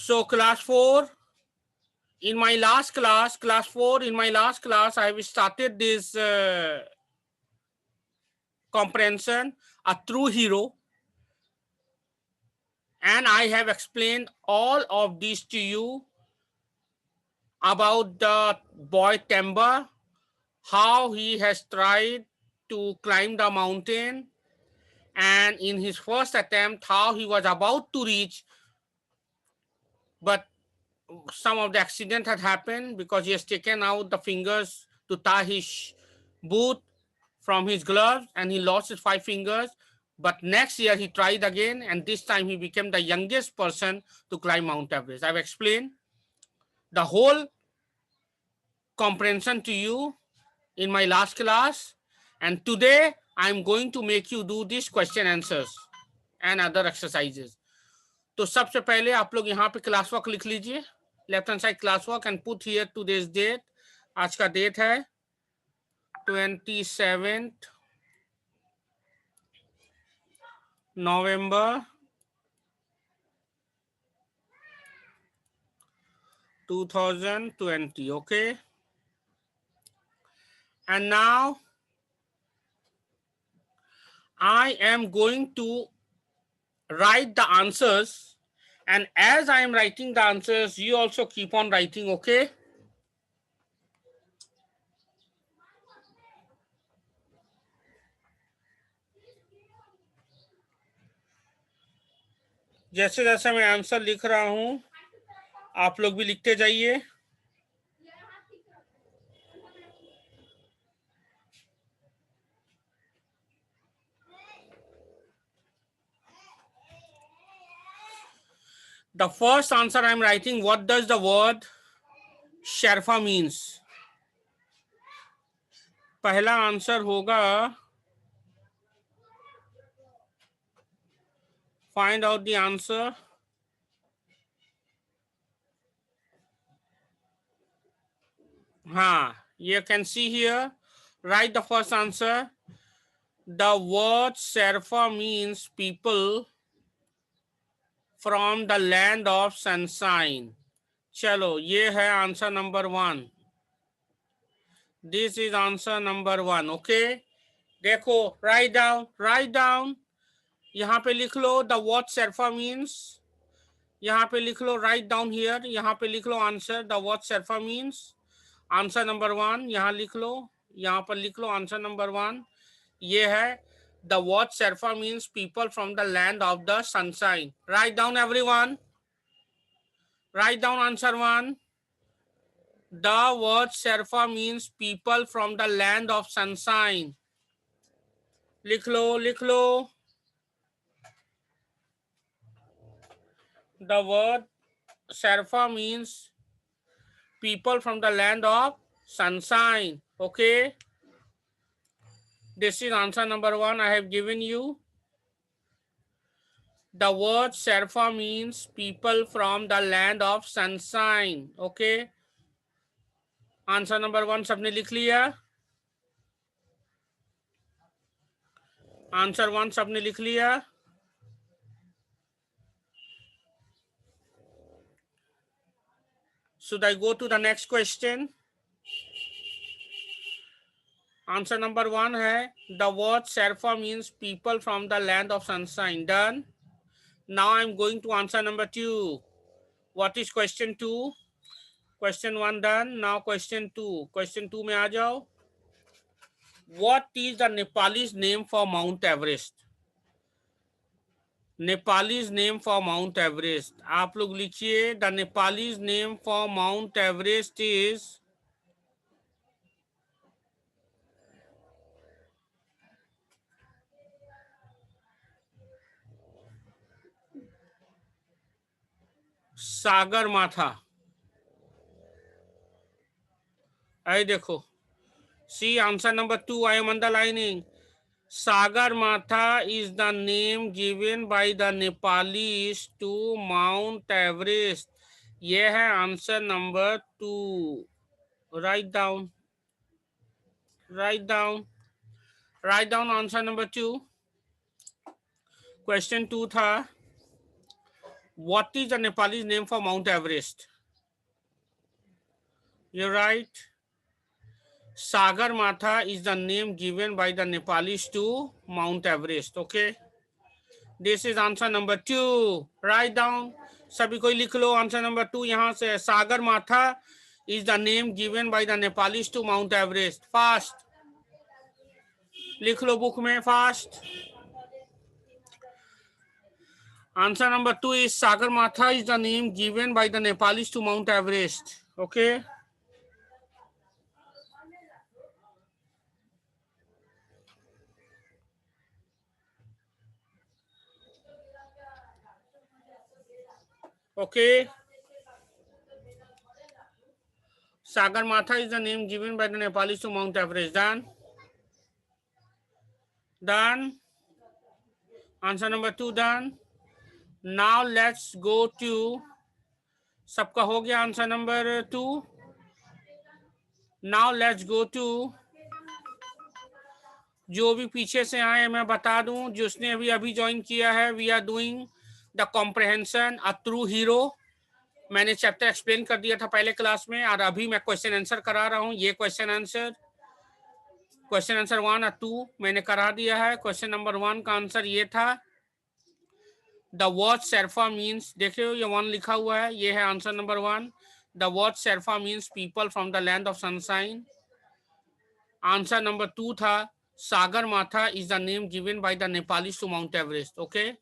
So class 4, in my last class, I have started this comprehension, a true hero. And I have explained all of this to you about the boy Temba, how he has tried to climb the mountain, and in his first attempt, how he was about to reach, but some of the accident had happened because he has taken out the fingers to tie his boot from his gloves and he lost his 5 fingers. But next year he tried again, and this time he became the youngest person to climb Mount Everest. I've explained the whole comprehension to you in my last class, and today I'm going to make you do these question answers and other exercises. तो सबसे पहले आप लोग यहाँ पे class work लिख लीजिए, left hand side class work, and put here today's date. आज का डेट है 27 November 2020. Okay, and now I am going to write the answers, and as I am writing the answers, you also keep on writing. Okay, जैसे जैसे मैं answer लिख रहा हूं आप लोग भी लिखते जाइए. The first answer I am writing, what does the word Sherpa means? पहला आंसर होगा, find out the answer. You can see here, write the first answer. The word Sherpa means people from the land of sunshine. चलो ये है answer number 1. This is answer number 1. Okay, देखो, write down. यहाँ पे लिख लो the word Sherpa means. यहाँ पे लिख लो write down here. यहाँ पे लिख लो answer the word Sherpa means. Answer number 1 यहाँ लिख लो, यहाँ पर लिख लो आंसर नंबर 1. ये है the word Sherpa means people from the land of the sunshine. Write down everyone. Write down answer 1. The word Sherpa means people from the land of sunshine. लिख लो. The word Sherpa means people from the land of sunshine. Okay, this is answer number 1 I have given you. The word Sherpa means people from the land of sunshine. Okay, answer number 1 सबने लिख लिया. Answer 1 सबने लिख लिया. Should I go to the next question? Answer number 1 है the word Sherpa means people from the land of sunshine. Done. Now I'm going to answer number 2. What is question 2? Question 1 done. Now question 2. Question 2 में आ जाओ. What is the Nepalese name for Mount Everest? Nepalese name for Mount Everest. आप लोग लिखिए the Nepalese name for Mount Everest is Sagarmatha. आई देखो, see answer number 2 I am underlining. Sagarmatha is the name given by the Nepalese to Mount Everest. ये है answer number 2. Write down. Write down answer number 2. Question 2 था What is the Nepalese name for Mount Everest? You're right. Sagarmatha is the name given by the Nepalis to Mount Everest. Okay. This is answer number 2. Write down. सभी कोई लिख लो answer number 2 यहाँ से. Sagarmatha is the name given by the Nepalis to Mount Everest. Fast. लिख लो book में fast. Answer number 2 is Sagarmatha is the name given by the Nepalis to Mount Everest. Okay. Okay. Sagarmatha is the name given by the Nepalis to Mount Everest. Done. Done. Answer number 2 done. Now let's go to. सबका हो गया answer number 2. Now let's go to. जो भी पीछे से आए मैं बता दूं, जिसने अभी ज्वाइन किया है, we are doing the comprehension a true hero. मैंने चैप्टर एक्सप्लेन कर दिया था पहले क्लास में, और अभी मैं क्वेश्चन आंसर करा रहा हूं. ये क्वेश्चन आंसर 1 और 2 मैंने करा दिया है. क्वेश्चन नंबर 1 का आंसर ये था. द वर्ड शेरफा मीन्स, देखिए ये 1 लिखा हुआ है, ये है answer number 1. The word Sherpa means people from the land of sunshine. Answer number 2 था Sagarmatha is the name given by the Nepalis to Mount Everest. Okay.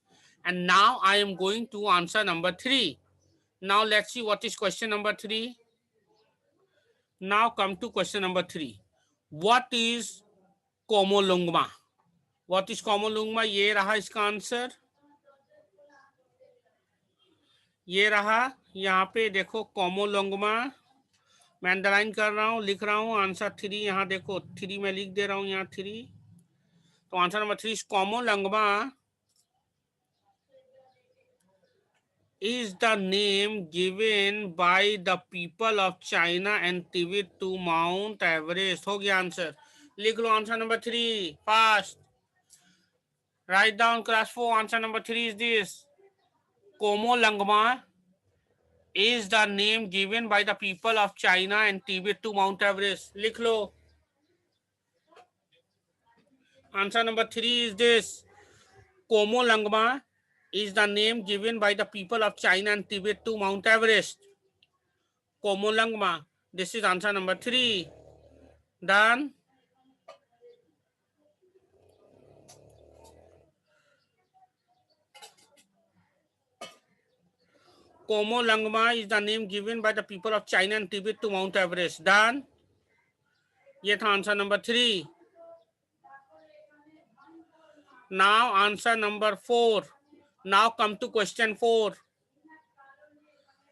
And now I am going to answer number 3. Now let's see what is question number 3. Now come to question number 3. What is Komolungma? What is Komolungma? ये रहा इसका answer. ये रहा, यहाँ पे देखो Komolungma. मैं underline कर रहा हूँ, लिख रहा हूँ आंसर 3. यहाँ देखो 3 मैं लिख दे रहा हूँ यहाँ 3. तो answer number 3 is Komolungma is the name given by the people of China and Tibet to Mount Everest. हो गया आंसर. लिख लो answer number 3 fast. Write down class 4. Answer number 3 is this. Komolungma is the name given by the people of China and Tibet to Mount Everest. लिख लो. Answer number 3 is this. Komolungma is the name given by the people of China and Tibet to Mount Everest. Komolungma. This is answer number 3. Done. Komolungma is the name given by the people of China and Tibet to Mount Everest. Done. ये था answer number 3. Now answer number 4. Now come to question 4.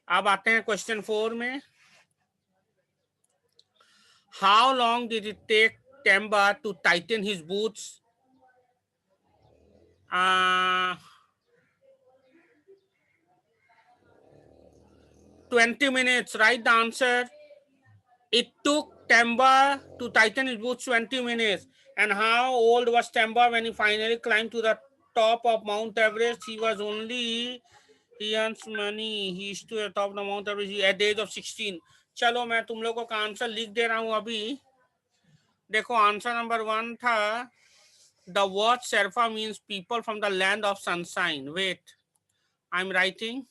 अब आते हैं question 4 में. How long did it take Temba to tighten his boots? 20 minutes. Write the answer. It took Temba to tighten his boots 20 minutes. And how old was Temba when he finally climbed to the top of Mount Everest? He was only, he earns money. He is to the top of the Mount Everest at the age of 16. चलो मैं तुम लोगों का answer लिख दे रहा हूं अभी. देखो आंसर नंबर 1 था. The word Sherpa means people from the land of sunshine. Wait, I'm writing.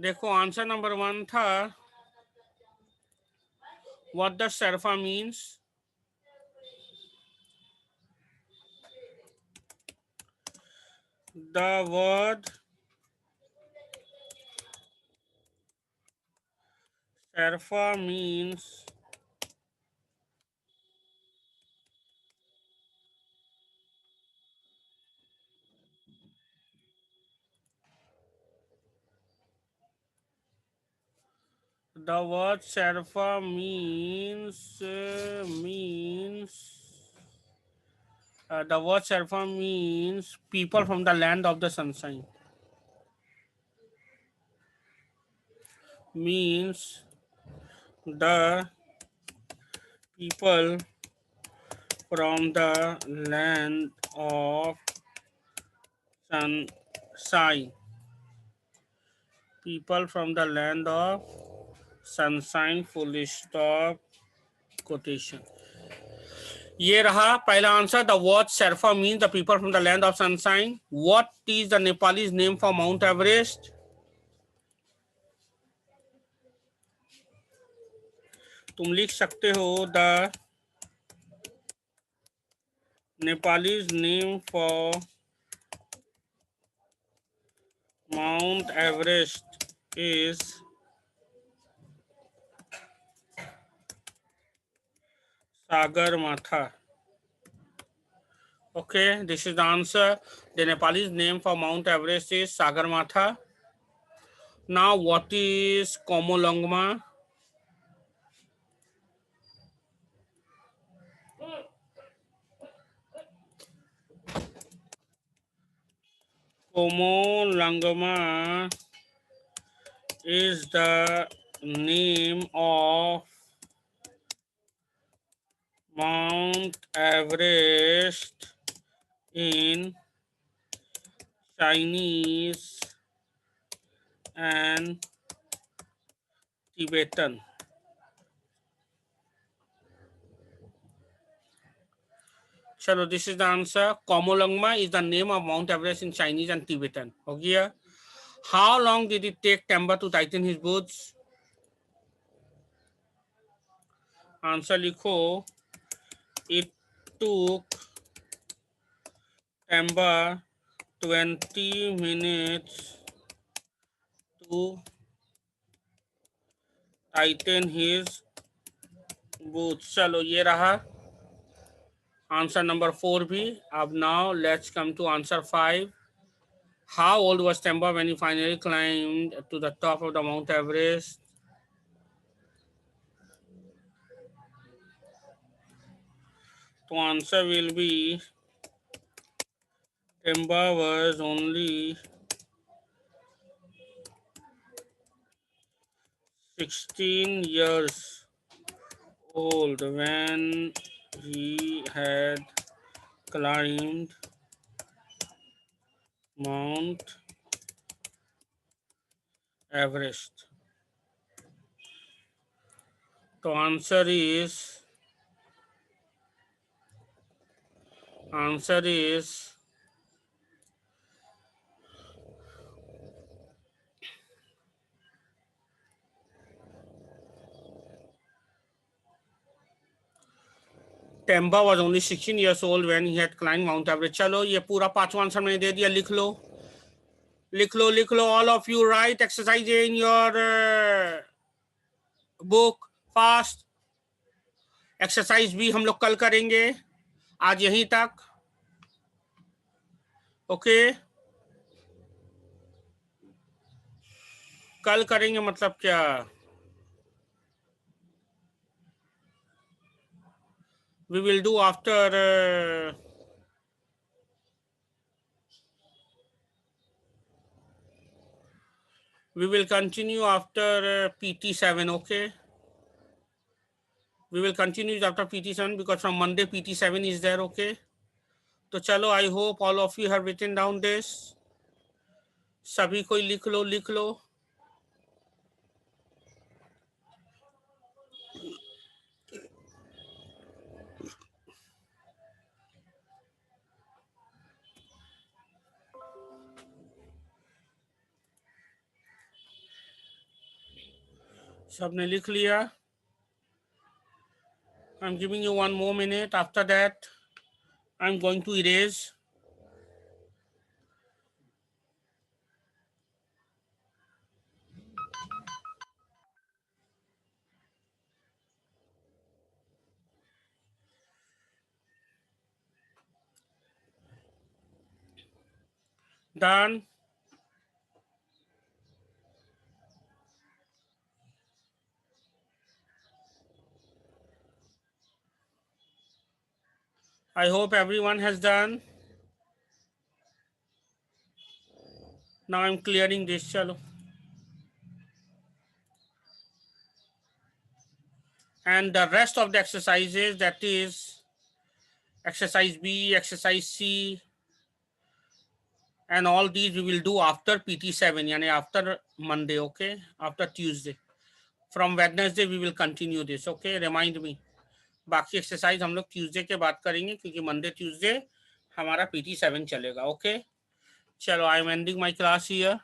देखो आंसर नंबर 1 था. What does Sherpa means? The word Sherpa means the word Sherpa means the word Sherpa means people from the land of the sunshine. Means the people from the land of sunshine. People from the land of sunshine, full stop, quotation. ये रहा पहला answer. The word Sherpa mean the people from the land of sunshine. What is the Nepalese name for mount Everest? तुम लिख सकते हो the Nepalese name for mount Everest is Sagarmatha. Okay, this is the answer. The Nepalese name for Mount Everest is Sagarmatha. Now, what is Komolangma? Komolangma is the name of Mount Everest in Chinese and Tibetan. Chalo, this is the answer. Komolangma is the name of Mount Everest in Chinese and Tibetan. Okay. How long did it take Temba to tighten his boots? Answer लिखो. It took Temba 20 minutes to tighten his boots. चलो ये रहा answer number 4 भी. अब now let's come to answer 5. How old was Temba when he finally climbed to the top of the Mount Everest? So answer will be Temba was only 16 years old when he had climbed Mount Everest. So answer is Temba was only 16 years old when he had climbed Mount Everest. चलो ये पूरा पांचवा answer मैंने दे दिया. लिख लो. All of you write exercise in your book fast. Exercise भी हम लोग कल करेंगे. आज यहीं तक. ओके कल करेंगे मतलब क्या? We will do after we will continue after PT7. Okay, we will continue after PT7 because from Monday PT7 is there. Okay, तो चलो I hope all of you have written down this. सभी कोई लिख लो. सबने लिख लिया. I'm giving you 1 more minute. After that, I'm going to erase. Done. I hope everyone has done. Now I'm clearing this. Chalo. and the rest of the exercises, that is exercise B, exercise C, and all these we will do after PT7, yani after Monday, okay, after Tuesday. From Wednesday we will continue this, okay, remind me. बाकी exercise हम लोग Tuesday के बात करेंगे क्योंकि Monday Tuesday हमारा PT7 चलेगा, okay. चलो, I am ending my class here.